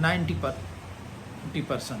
90%।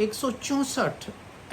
164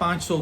500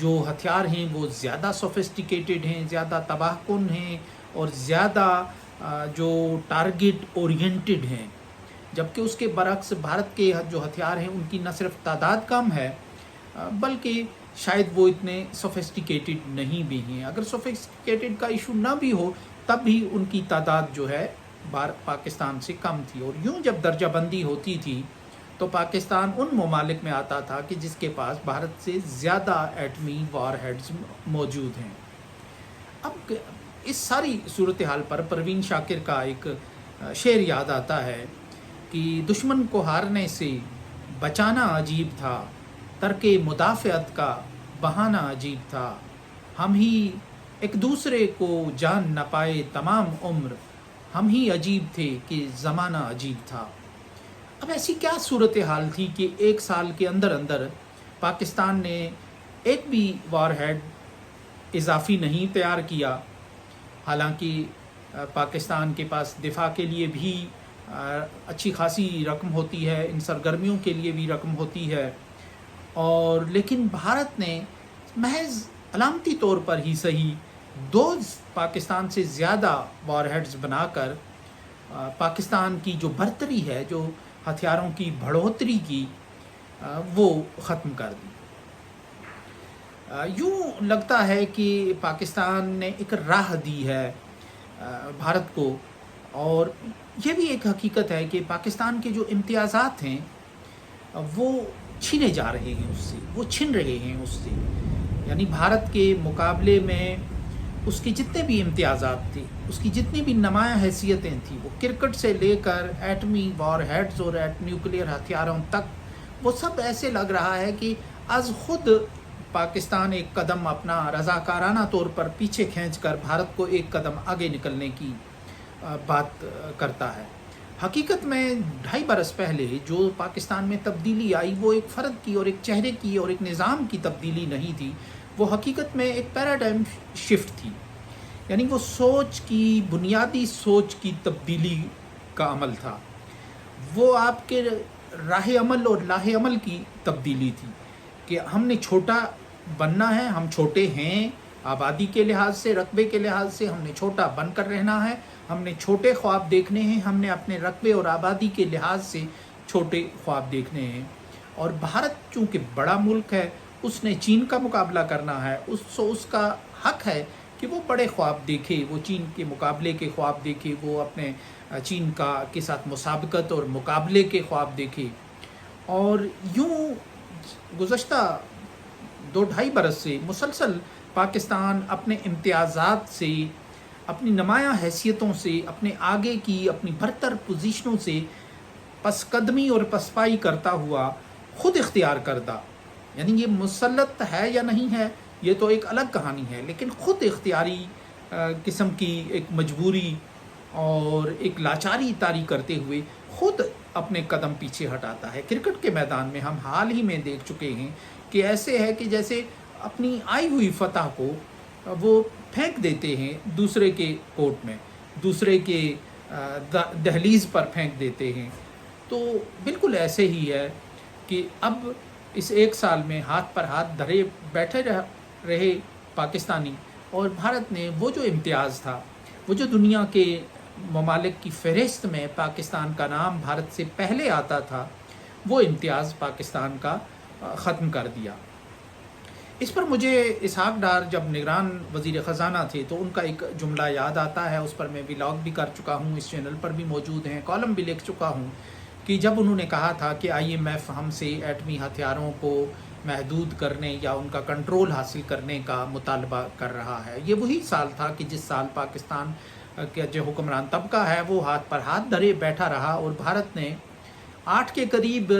جو ہتھیار ہیں وہ زیادہ سوفسٹیکیٹڈ ہیں، زیادہ تباہ کن ہیں اور زیادہ جو ٹارگٹ اورینٹڈ ہیں، جبکہ اس کے برعکس بھارت کے جو ہتھیار ہیں ان کی نہ صرف تعداد کم ہے بلکہ شاید وہ اتنے سوفسٹیکیٹڈ نہیں بھی ہیں۔ اگر سوفسٹیکیٹڈ کا ایشو نہ بھی ہو تب بھی ان کی تعداد جو ہے پاکستان سے کم تھی، اور یوں جب درجہ بندی ہوتی تھی تو پاکستان ان ممالک میں آتا تھا کہ جس کے پاس بھارت سے زیادہ ایٹمی وار ہیڈز موجود ہیں۔ اب اس ساری صورتحال پر پروین شاکر کا ایک شعر یاد آتا ہے کہ دشمن کو ہارنے سے بچانا عجیب تھا، ترک مدافعت کا بہانہ عجیب تھا، ہم ہی ایک دوسرے کو جان نہ پائے تمام عمر، ہم ہی عجیب تھے کہ زمانہ عجیب تھا۔ اب ایسی کیا صورتحال تھی کہ ایک سال کے اندر اندر پاکستان نے ایک بھی وار ہیڈ اضافی نہیں تیار کیا، حالانکہ پاکستان کے پاس دفاع کے لیے بھی اچھی خاصی رقم ہوتی ہے، ان سرگرمیوں کے لیے بھی رقم ہوتی ہے، اور لیکن بھارت نے محض علامتی طور پر ہی صحیح 2 پاکستان سے زیادہ وار ہیڈز بنا کر پاکستان کی جو برتری ہے، جو ہتھیاروں کی بڑھوتری کی، وہ ختم کر دی۔ یوں لگتا ہے کہ پاکستان نے ایک راہ دی ہے بھارت کو، اور یہ بھی ایک حقیقت ہے کہ پاکستان کے جو امتیازات ہیں وہ چھینے جا رہے ہیں اس سے، وہ چھن رہے ہیں اس سے، یعنی بھارت کے مقابلے میں اس کے جتنے بھی امتیازات تھے، اس کی جتنی بھی نمایاں حیثیتیں تھیں، وہ کرکٹ سے لے کر ایٹمی وار ہیڈز اور نیوکلیئر ہتھیاروں تک، وہ سب ایسے لگ رہا ہے کہ از خود پاکستان ایک قدم اپنا رضاکارانہ طور پر پیچھے کھینچ کر بھارت کو ایک قدم آگے نکلنے کی بات کرتا ہے۔ حقیقت میں 2.5 برس پہلے جو پاکستان میں تبدیلی آئی وہ ایک فرد کی اور ایک چہرے کی اور ایک نظام کی تبدیلی نہیں تھی، وہ حقیقت میں ایک پیراڈائم شفٹ تھی، یعنی وہ سوچ کی، بنیادی سوچ کی تبدیلی کا عمل تھا، وہ آپ کے راہ عمل اور لاہ عمل کی تبدیلی تھی کہ ہم نے چھوٹا بننا ہے، ہم چھوٹے ہیں، آبادی کے لحاظ سے، رقبے کے لحاظ سے ہم نے چھوٹا بن کر رہنا ہے، ہم نے چھوٹے خواب دیکھنے ہیں، ہم نے اپنے رقبے اور آبادی کے لحاظ سے چھوٹے خواب دیکھنے ہیں۔ اور بھارت چونکہ بڑا ملک ہے، اس نے چین کا مقابلہ کرنا ہے، اس کا حق ہے کہ وہ بڑے خواب دیکھے، وہ چین کے مقابلے کے خواب دیکھے، وہ اپنے چین کے ساتھ مسابقت اور مقابلے کے خواب دیکھے۔ اور یوں گزشتہ 2.5 برس سے مسلسل پاکستان اپنے امتیازات سے، اپنی نمایاں حیثیتوں سے، اپنے آگے کی اپنی برتر پوزیشنوں سے پس قدمی اور پسپائی کرتا ہوا خود اختیار کردہ، یعنی یہ مسلط ہے یا نہیں ہے یہ تو ایک الگ کہانی ہے، لیکن خود اختیاری قسم کی ایک مجبوری اور ایک لاچاری طاری کرتے ہوئے خود اپنے قدم پیچھے ہٹاتا ہے۔ کرکٹ کے میدان میں ہم حال ہی میں دیکھ چکے ہیں کہ ایسے ہے کہ جیسے اپنی آئی ہوئی فتح کو وہ پھینک دیتے ہیں دوسرے کے کورٹ میں، دوسرے کے دہلیز پر پھینک دیتے ہیں۔ تو بالکل ایسے ہی ہے کہ اب اس 1 سال میں ہاتھ پر ہاتھ دھرے بیٹھے رہے پاکستانی، اور بھارت نے وہ جو امتیاز تھا، وہ جو دنیا کے ممالک کی فہرست میں پاکستان کا نام بھارت سے پہلے آتا تھا، وہ امتیاز پاکستان کا ختم کر دیا۔ اس پر مجھے اسحاق ڈار جب نگران وزیر خزانہ تھے تو ان کا ایک جملہ یاد آتا ہے، اس پر میں ولاگ بھی کر چکا ہوں، اس چینل پر بھی موجود ہیں، کالم بھی لکھ چکا ہوں، کہ جب انہوں نے کہا تھا کہ IMF ہم سے ایٹمی ہتھیاروں کو محدود کرنے یا ان کا کنٹرول حاصل کرنے کا مطالبہ کر رہا ہے۔ یہ وہی سال تھا کہ جس سال پاکستان کا جو حکمران طبقہ ہے وہ ہاتھ پر ہاتھ دھرے بیٹھا رہا، اور بھارت نے 8 کے قریب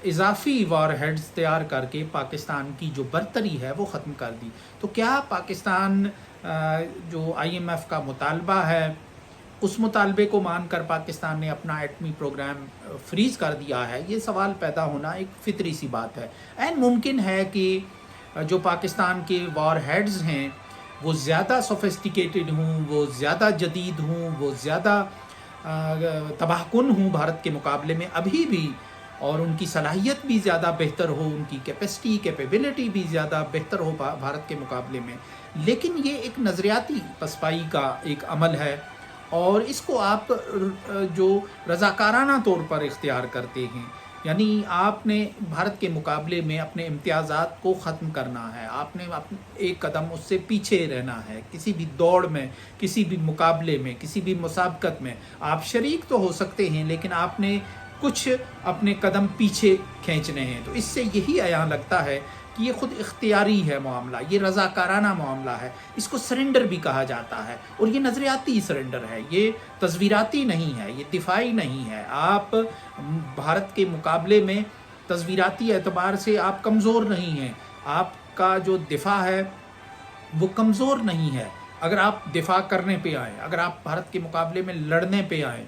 اضافی وار ہیڈز تیار کر کے پاکستان کی جو برتری ہے وہ ختم کر دی۔ تو کیا پاکستان جو IMF کا مطالبہ ہے اس مطالبے کو مان کر پاکستان نے اپنا ایٹمی پروگرام فریز کر دیا ہے؟ یہ سوال پیدا ہونا ایک فطری سی بات ہے۔ عین ممکن ہے کہ جو پاکستان کے وار ہیڈز ہیں وہ زیادہ سوفسٹیکیٹڈ ہوں، وہ زیادہ جدید ہوں، وہ زیادہ تباہ کن ہوں بھارت کے مقابلے میں، ابھی بھی اور ان کی صلاحیت بھی زیادہ بہتر ہو، ان کی کیپیسٹی کیپیبلٹی بھی زیادہ بہتر ہو بھارت کے مقابلے میں، لیکن یہ ایک نظریاتی پسپائی کا ایک عمل ہے، اور اس کو آپ جو رضاکارانہ طور پر اختیار کرتے ہیں، یعنی آپ نے بھارت کے مقابلے میں اپنے امتیازات کو ختم کرنا ہے، آپ نے ایک قدم اس سے پیچھے رہنا ہے، کسی بھی دوڑ میں، کسی بھی مقابلے میں، کسی بھی مسابقت میں آپ شریک تو ہو سکتے ہیں، لیکن آپ نے کچھ اپنے قدم پیچھے کھینچنے ہیں۔ تو اس سے یہی عیاں لگتا ہے کہ یہ خود اختیاری ہے معاملہ، یہ رضاکارانہ معاملہ ہے، اس کو سرنڈر بھی کہا جاتا ہے، اور یہ نظریاتی سرنڈر ہے، یہ تصویراتی نہیں ہے، یہ دفاعی نہیں ہے۔ آپ بھارت کے مقابلے میں تصویراتی اعتبار سے آپ کمزور نہیں ہیں، آپ کا جو دفاع ہے وہ کمزور نہیں ہے، اگر آپ دفاع کرنے پہ آئیں، اگر آپ بھارت کے مقابلے میں لڑنے پہ آئیں،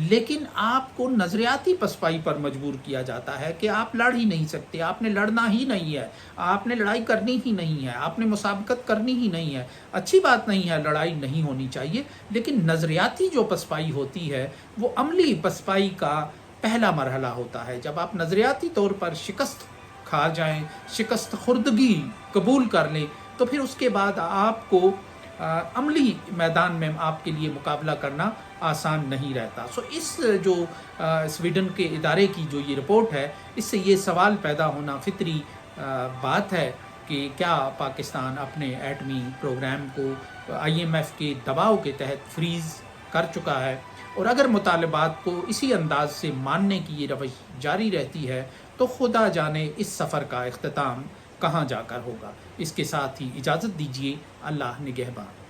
لیکن آپ کو نظریاتی پسپائی پر مجبور کیا جاتا ہے کہ آپ لڑ ہی نہیں سکتے، آپ نے لڑنا ہی نہیں ہے، آپ نے لڑائی کرنی ہی نہیں ہے، آپ نے مسابقت کرنی ہی نہیں ہے۔ اچھی بات نہیں ہے، لڑائی نہیں ہونی چاہیے، لیکن نظریاتی جو پسپائی ہوتی ہے وہ عملی پسپائی کا پہلا مرحلہ ہوتا ہے۔ جب آپ نظریاتی طور پر شکست کھا جائیں، شکست خوردگی قبول کر لیں، تو پھر اس کے بعد آپ کو عملی میدان میں آپ کے لیے مقابلہ کرنا آسان نہیں رہتا۔ سو اس جو سویڈن کے ادارے کی جو یہ رپورٹ ہے، اس سے یہ سوال پیدا ہونا فطری بات ہے کہ کیا پاکستان اپنے ایٹمی پروگرام کو IMF کے دباؤ کے تحت فریز کر چکا ہے، اور اگر مطالبات کو اسی انداز سے ماننے کی یہ روش جاری رہتی ہے تو خدا جانے اس سفر کا اختتام کہاں جا کر ہوگا۔ اس کے ساتھ ہی اجازت دیجیے، اللہ نگہبان۔